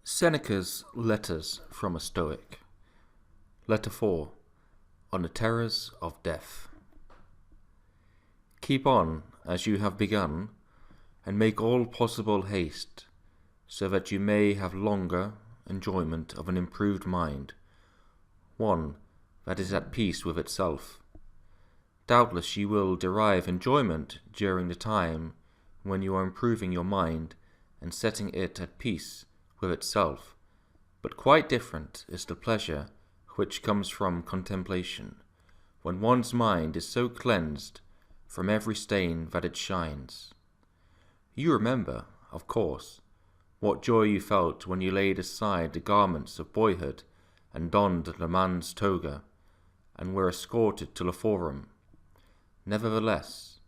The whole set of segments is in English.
Seneca's Letters from a Stoic. Letter 4. On the Terrors of Death. Keep on as you have begun, and make all possible haste, so that you may have longer enjoyment of an improved mind, one that is at peace with itself. Doubtless you will derive enjoyment during the time when you are improving your mind and setting it at peace with itself, but quite different is the pleasure which comes from contemplation, when one's mind is so cleansed from every stain that it shines. You remember, of course, what joy you felt when you laid aside the garments of boyhood and donned the man's toga, and were escorted to the forum. Nevertheless,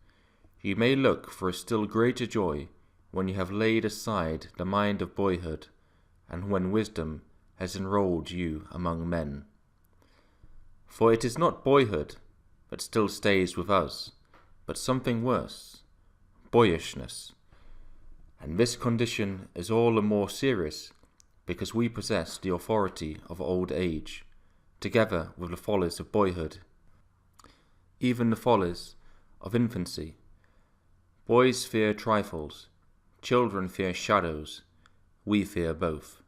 you may look for a still greater joy when you have laid aside the mind of boyhood, and when wisdom has enrolled you among men. For it is not boyhood that still stays with us, but something worse, boyishness. And this condition is all the more serious because we possess the authority of old age, together with the follies of boyhood, even the follies of infancy. Boys fear trifles, children fear shadows, we fear both.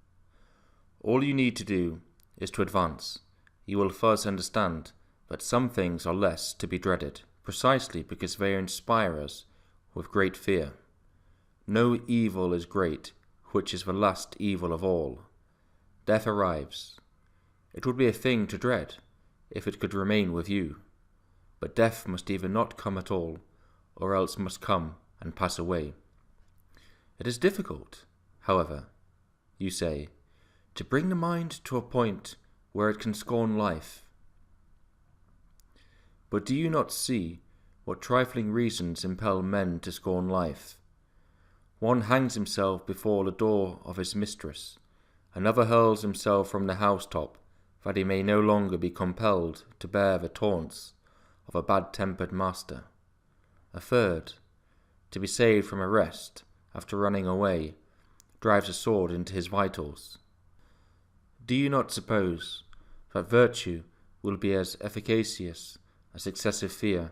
All you need to do is to advance. You will first understand that some things are less to be dreaded, precisely because they inspire us with great fear. No evil is great, which is the last evil of all. Death arrives. It would be a thing to dread, if it could remain with you. But death must either not come at all, or else must come and pass away. It is difficult, however, you say, to bring the mind to a point where it can scorn life. But do you not see what trifling reasons impel men to scorn life? One hangs himself before the door of his mistress, another hurls himself from the housetop, that he may no longer be compelled to bear the taunts of a bad-tempered master. A third, to be saved from arrest after running away, drives a sword into his vitals. Do you not suppose that virtue will be as efficacious as excessive fear?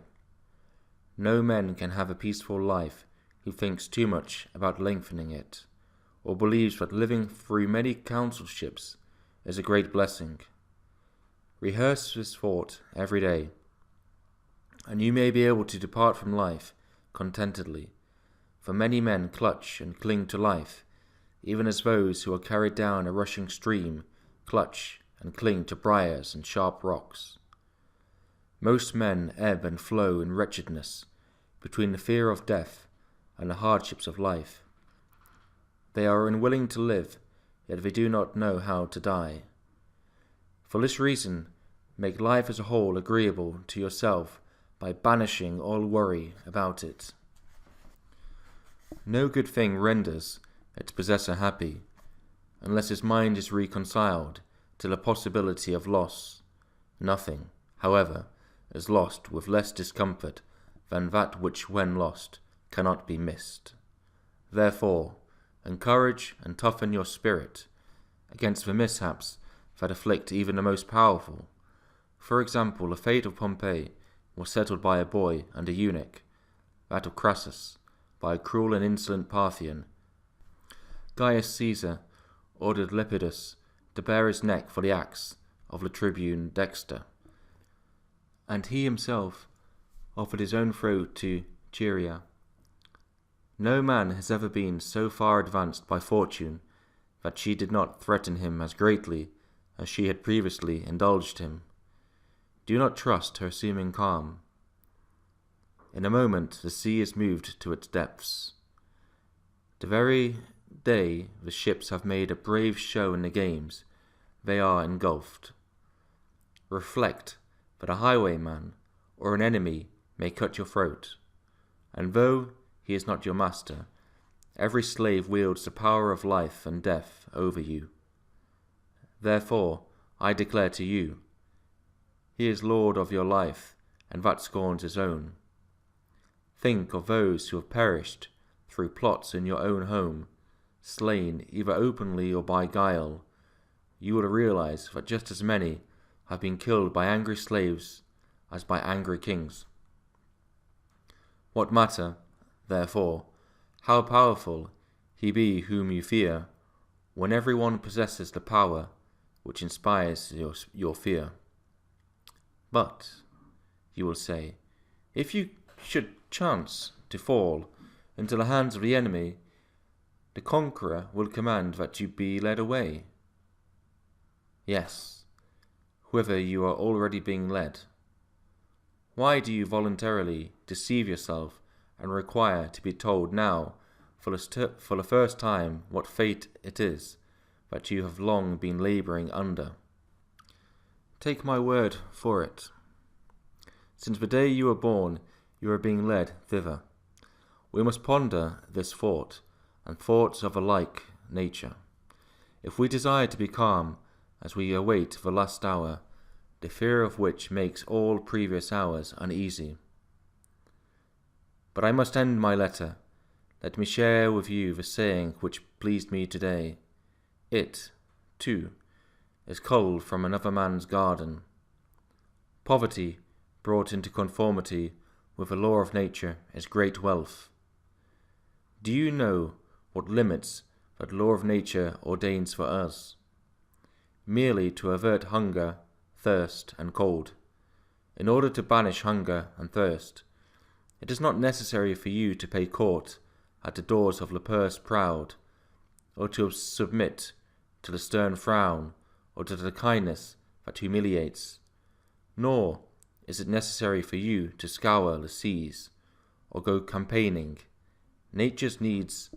No man can have a peaceful life who thinks too much about lengthening it, or believes that living through many councilships is a great blessing. Rehearse this thought every day, and you may be able to depart from life contentedly, for many men clutch and cling to life, even as those who are carried down a rushing stream clutch and cling to briars and sharp rocks. Most men ebb and flow in wretchedness between the fear of death and the hardships of life. They are unwilling to live, yet they do not know how to die. For this reason, make life as a whole agreeable to yourself by banishing all worry about it. No good thing renders its possessor happy, unless his mind is reconciled to the possibility of loss. Nothing, however, is lost with less discomfort than that which, when lost, cannot be missed. Therefore, encourage and toughen your spirit against the mishaps that afflict even the most powerful. For example, the fate of Pompey was settled by a boy and a eunuch, that of Crassus by a cruel and insolent Parthian. Gaius Caesar ordered Lepidus to bare his neck for the axe of the tribune Dexter, and he himself offered his own throat to Cheria. No man has ever been so far advanced by fortune that she did not threaten him as greatly as she had previously indulged him. Do not trust her seeming calm. In a moment the sea is moved to its depths. The very day the ships have made a brave show in the games, they are engulfed. Reflect that a highwayman or an enemy may cut your throat, and though he is not your master, every slave wields the power of life and death over you. Therefore, I declare to you, he is lord of your life, and that scorns his own. Think of those who have perished through plots in your own home, slain either openly or by guile, you will realize that just as many have been killed by angry slaves as by angry kings. What matter, therefore, how powerful he be whom you fear, when everyone possesses the power which inspires your fear? But, you will say, if you should chance to fall into the hands of the enemy, the conqueror will command that you be led away. Yes, whither you are already being led. Why do you voluntarily deceive yourself and require to be told now for the first time what fate it is that you have long been labouring under? Take my word for it. Since the day you were born, you are being led thither. We must ponder this thought, and thoughts of a like nature, if we desire to be calm as we await the last hour, the fear of which makes all previous hours uneasy. But I must end my letter. Let me share with you the saying which pleased me today. It, too, is culled from another man's garden. Poverty, brought into conformity with the law of nature, is great wealth. Do you know what limits that law of nature ordains for us? Merely to avert hunger, thirst, and cold. In order to banish hunger and thirst, it is not necessary for you to pay court at the doors of the purse proud, or to submit to the stern frown, or to the kindness that humiliates. Nor is it necessary for you to scour the seas, or go campaigning. Nature's needs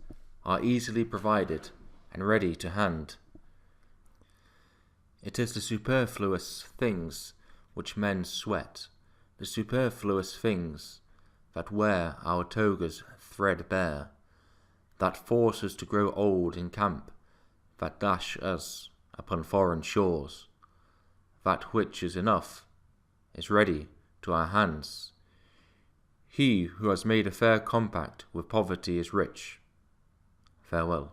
are easily provided and ready to hand. It is the superfluous things which men sweat, the superfluous things that wear our togas threadbare, that force us to grow old in camp, that dash us upon foreign shores. That which is enough is ready to our hands. He who has made a fair compact with poverty is rich. Farewell.